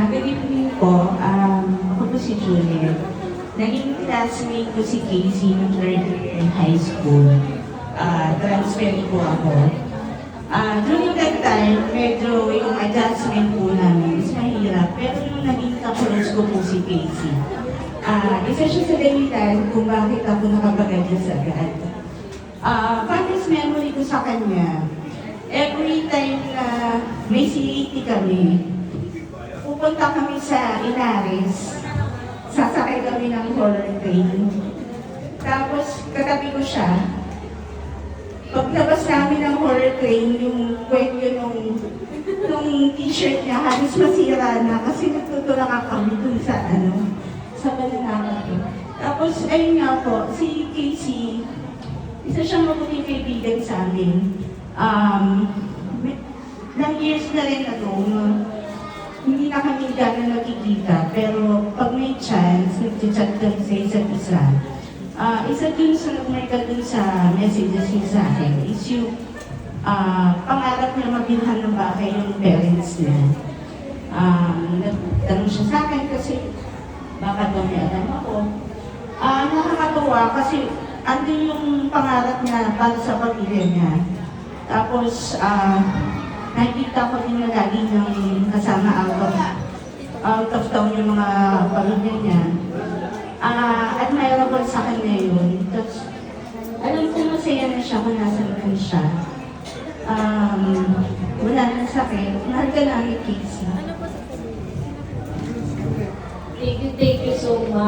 Good evening po. Ako po si Juliet. Naging classmate ko si Casey nung third year in high school. Transfer po ako. During that time, medyo yung adjustment po namin is mahirap. Pero nung naging kapulos ko po si Casey, isa siya sa dahilan kung bakit ako nakapag-adjust agad. Funniest memory ko sa kanya, every time na may CAT kami, pupunta kami sa Inares, sasakay kami ng horror train. Tapos katabi ko siya. Paglabas namin ng horror train, yung kwento nung t-shirt niya, halos masira na kasi nagtutulak kami dun sa sa Bananaka. Tapos ayun nga po, si Casey, isa siyang mabuting kaibigan sa amin. Ilang years na rin hindi na kami gano'n nakikita, pero pag may chance, nag-chat kami sa isa't isa. Isa dun sa nagmarka dun sa messages niya sa akin is yung pangarap niya mabilhan ng bahay yung parents niya. Nagtanong siya sa akin kasi baka daw may alam ako. Nakakatuwa kasi andun yung pangarap niya para sa pamilya niya. Tapos, nakikita ko din na lagi nang kasama out of town yung mga pamilya niya. Admirable sa kanya yun. Tapos, alam ko masaya na siya kung nasan man siya. Wala nang sakit. Mahal ka namin, Casey. Thank you so much.